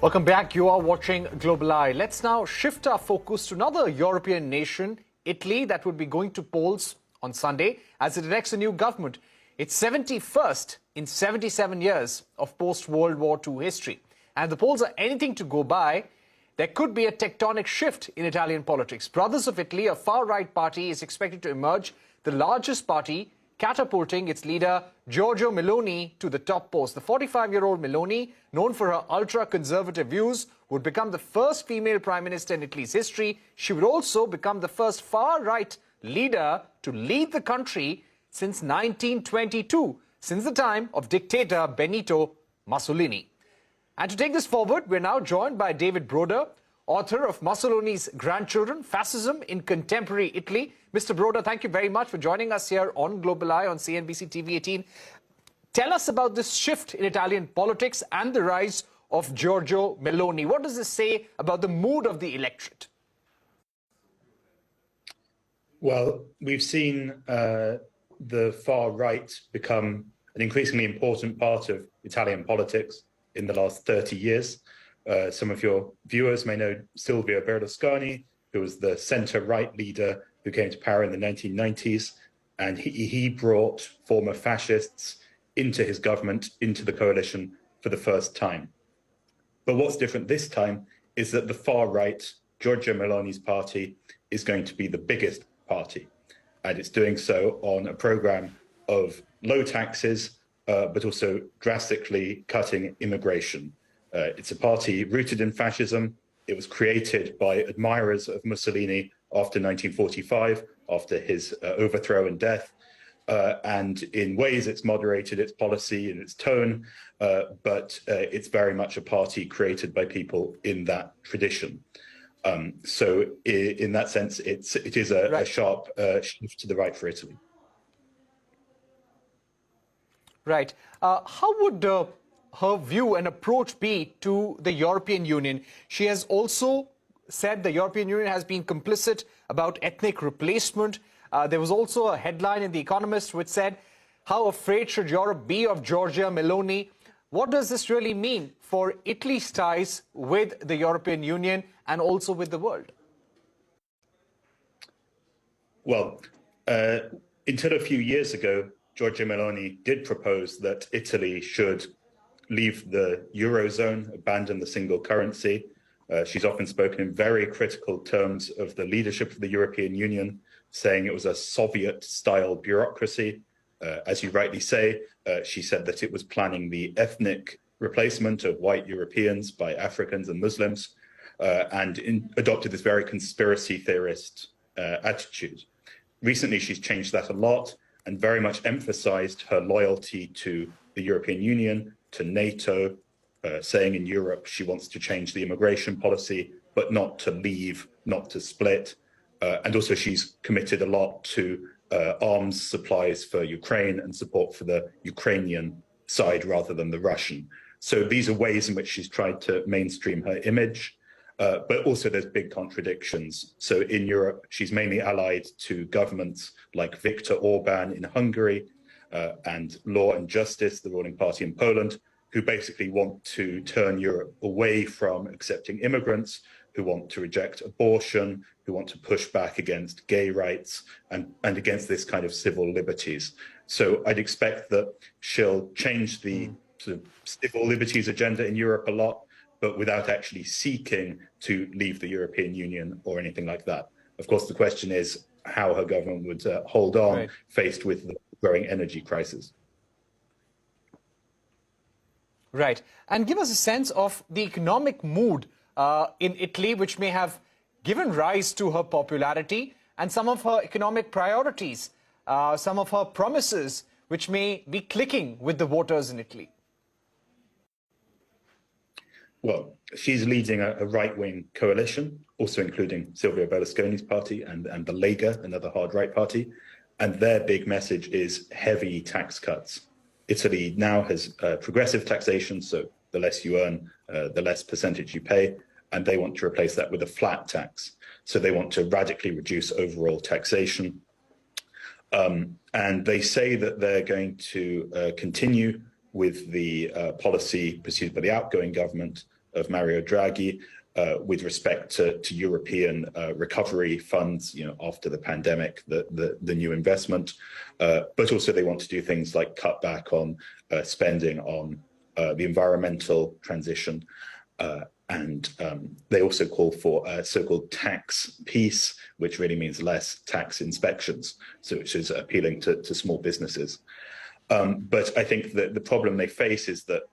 Welcome back. You are watching Global Eye. Let's now shift our focus to another European nation, Italy, that would be going to polls on Sunday as it elects a new government. It's 71st in 77 years of post-World War II history. And if the polls are anything to go by, there could be a tectonic shift in Italian politics. Brothers of Italy, a far-right party, is expected to emerge the largest party, catapulting its leader, Giorgia Meloni, to the top post. The 45-year-old Meloni, known for her ultra-conservative views, would become the first female prime minister in Italy's history. She would also become the first far-right leader to lead the country since 1922, since the time of dictator Benito Mussolini. And to take this forward, we're now joined by David Broder, author of Mussolini's Grandchildren, Fascism in Contemporary Italy. Mr. Broder, thank you very much for joining us here on Global Eye on CNBC-TV18. Tell us about this shift in Italian politics and the rise of Giorgia Meloni. What does this say about the mood of the electorate? Well, we've seen the far right become an increasingly important part of Italian politics in the last 30 years. Some of your viewers may know Silvio Berlusconi, who was the centre-right leader who came to power in the 1990s, and he brought former fascists into his government, into the coalition for the first time. But what's different this time is that the far right, Giorgia Meloni's party, is going to be the biggest party. And it's doing so on a program of low taxes, but also drastically cutting immigration. It's a party rooted in fascism. It was created by admirers of Mussolini after 1945, after his overthrow and death. And in ways, it's moderated its policy and its tone, but it's very much a party created by people in that tradition. So in that sense, it is a sharp shift to the right for Italy. Right. How would her view and approach be to the European Union? She has also said the European Union has been complicit about ethnic replacement. There was also a headline in The Economist which said, how afraid should Europe be of Giorgia Meloni? What does this really mean for Italy's ties with the European Union and also with the world? Well, until a few years ago, Giorgia Meloni did propose that Italy should leave the Eurozone, abandon the single currency. She's often spoken in very critical terms of the leadership of the European Union, saying it was a Soviet-style bureaucracy. As you rightly say, she said that it was planning the ethnic replacement of white Europeans by Africans and Muslims, and adopted this very conspiracy theorist attitude. Recently, she's changed that a lot and very much emphasized her loyalty to the European Union, to NATO, saying in Europe she wants to change the immigration policy, but not to leave, not to split. And also she's committed a lot to arms supplies for Ukraine and support for the Ukrainian side rather than the Russian. So these are ways in which she's tried to mainstream her image, but also there's big contradictions. So in Europe, she's mainly allied to governments like Viktor Orban in Hungary and Law and Justice, the ruling party in Poland, who basically want to turn Europe away from accepting immigrants, who want to reject abortion, who want to push back against gay rights and against this kind of civil liberties. So I'd expect that she'll change the sort of civil liberties agenda in Europe a lot, but without actually seeking to leave the European Union or anything like that. Of course, the question is how her government would hold on faced with the growing energy crisis. Right. And give us a sense of the economic mood in Italy, which may have given rise to her popularity and some of her economic priorities, some of her promises, which may be clicking with the voters in Italy. Well, she's leading a right-wing coalition, also including Silvio Berlusconi's party and the Lega, another hard right party. And their big message is heavy tax cuts. Italy now has progressive taxation, so the less you earn, the less percentage you pay, and they want to replace that with a flat tax. So they want to radically reduce overall taxation. And they say that they're going to continue with the policy pursued by the outgoing government of Mario Draghi with respect to European recovery funds, after the pandemic, the new investment. But also they want to do things like cut back on spending on the environmental transition. And they also call for a so-called tax peace, which really means less tax inspections, so which is appealing to small businesses. But I think that the problem they face is that,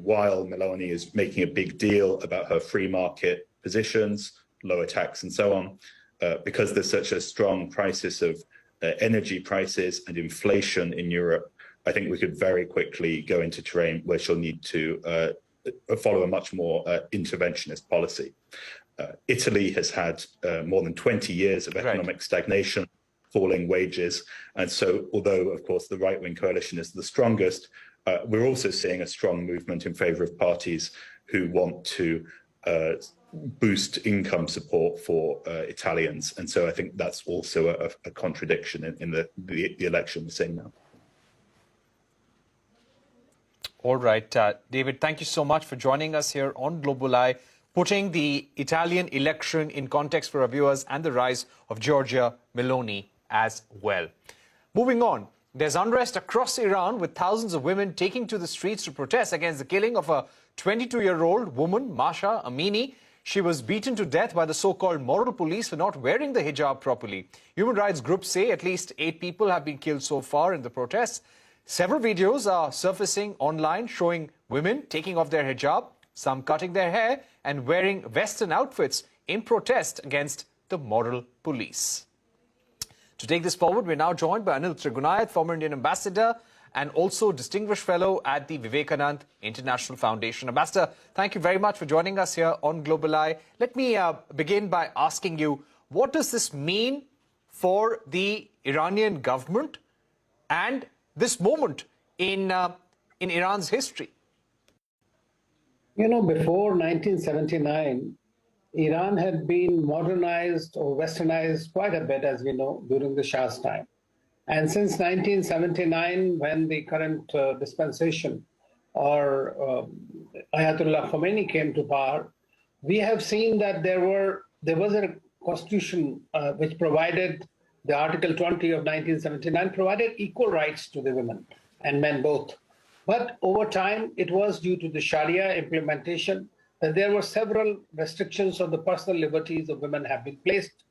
while Meloni is making a big deal about her free market positions, lower tax and so on, because there's such a strong crisis of energy prices and inflation in Europe, I think we could very quickly go into terrain where she'll need to follow a much more interventionist policy. Italy has had more than 20 years of economic stagnation, falling wages. And so, although, of course, the right-wing coalition is the strongest, we're also seeing a strong movement in favor of parties who want to boost income support for Italians. And so I think that's also a contradiction in the election we're seeing now. All right, David, thank you so much for joining us here on Global Eye, putting the Italian election in context for our viewers and the rise of Giorgia Meloni as well. Moving on, there's unrest across Iran with thousands of women taking to the streets to protest against the killing of a 22-year-old woman, Mahsa Amini. She was beaten to death by the so-called moral police for not wearing the hijab properly. Human rights groups say at least 8 people have been killed so far in the protests. Several videos are surfacing online showing women taking off their hijab, some cutting their hair and wearing Western outfits in protest against the moral police. To take this forward, we're now joined by Anil Trigunayat, former Indian ambassador and also distinguished fellow at the Vivekanand International Foundation. Ambassador, thank you very much for joining us here on Global Eye. Let me begin by asking you, what does this mean for the Iranian government and this moment in Iran's history? Before 1979, Iran had been modernized or westernized quite a bit, as we know, during the Shah's time. And since 1979, when the current dispensation or Ayatollah Khomeini came to power, we have seen that there was a constitution which provided, the Article 20 of 1979 provided equal rights to the women and men both. But over time, it was due to the Sharia implementation that there were several restrictions on the personal liberties of women have been placed.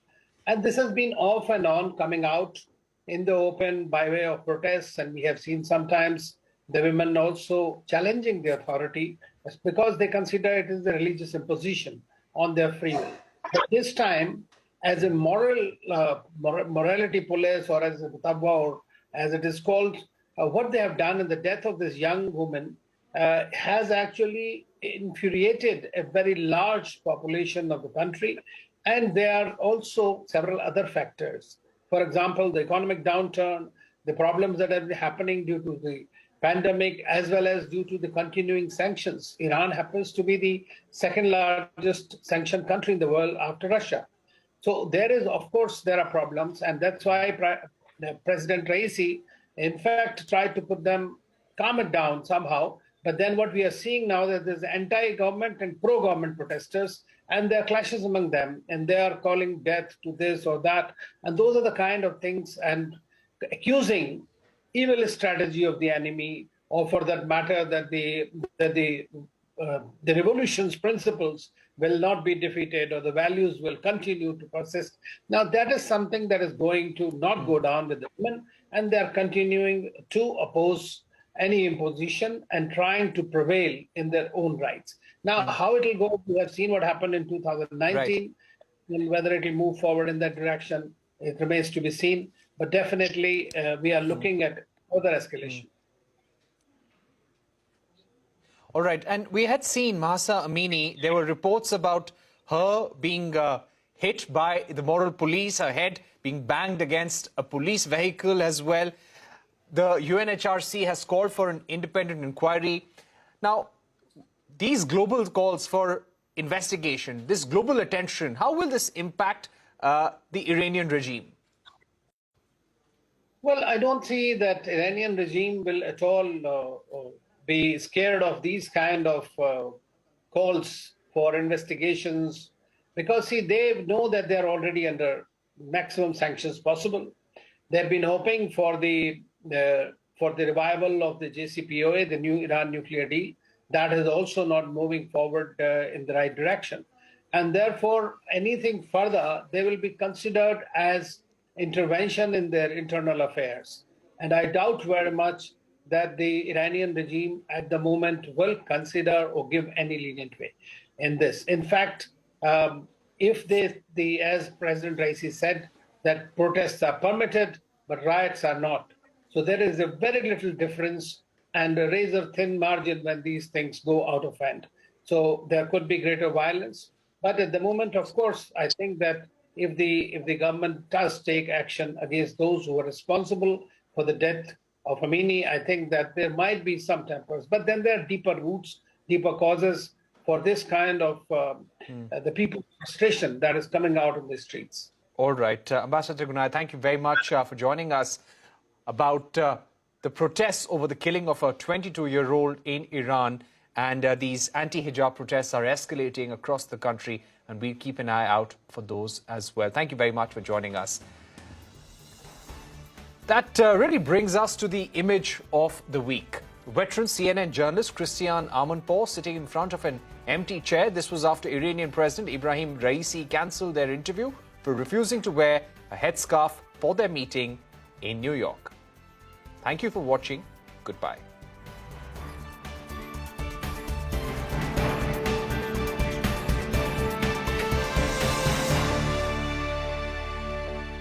And this has been off and on coming out in the open by way of protests. And we have seen sometimes the women also challenging the authority because they consider it is a religious imposition on their free will. But this time, as a morality police, or as a tabwa, or as it is called, what they have done in the death of this young woman has actually infuriated a very large population of the country. And there are also several other factors. For example, the economic downturn, the problems that have been happening due to the pandemic, as well as due to the continuing sanctions. Iran happens to be the second largest sanctioned country in the world after Russia. So of course, there are problems. And that's why President Raisi, in fact, tried to calm it down somehow. But then what we are seeing now is there's anti-government and pro-government protesters, and there are clashes among them, and they are calling death to this or that. And those are the kind of things, and accusing evil strategy of the enemy, or for that matter, that the revolution's principles will not be defeated, or the values will continue to persist. Now, that is something that is going to not go down with the women, and they are continuing to oppose any imposition and trying to prevail in their own rights. Now, how it will go, we have seen what happened in 2019, and whether it will move forward in that direction, it remains to be seen. But definitely, we are looking at further escalation. All right. And we had seen Mahsa Amini, there were reports about her being hit by the moral police, her head being banged against a police vehicle as well. The UNHRC has called for an independent inquiry. Now, these global calls for investigation, this global attention, how will this impact the Iranian regime? Well, I don't see that Iranian regime will at all be scared of these kind of calls for investigations, because see, they know that they're already under maximum sanctions possible. They've been hoping for the revival of the JCPOA, the new Iran nuclear deal. That is also not moving forward in the right direction. And therefore, anything further, they will be considered as intervention in their internal affairs. And I doubt very much that the Iranian regime at the moment will consider or give any lenient way in this. In fact, if as President Raisi said, that protests are permitted, but riots are not. So there is a very little difference and a razor-thin margin when these things go out of hand. So there could be greater violence. But at the moment, of course, I think that if the government does take action against those who are responsible for the death of Khamenei, I think that there might be some tempers. But then there are deeper roots, deeper causes for this kind of the people's frustration that is coming out in the streets. All right. Ambassador Trigunayat, thank you very much for joining us about the protests over the killing of a 22-year-old in Iran. And these anti-hijab protests are escalating across the country, and we'll keep an eye out for those as well. Thank you very much for joining us. That really brings us to the image of the week. Veteran CNN journalist Christiane Amanpour sitting in front of an empty chair. This was after Iranian President Ibrahim Raisi cancelled their interview for refusing to wear a headscarf for their meeting in New York. Thank you for watching. Goodbye.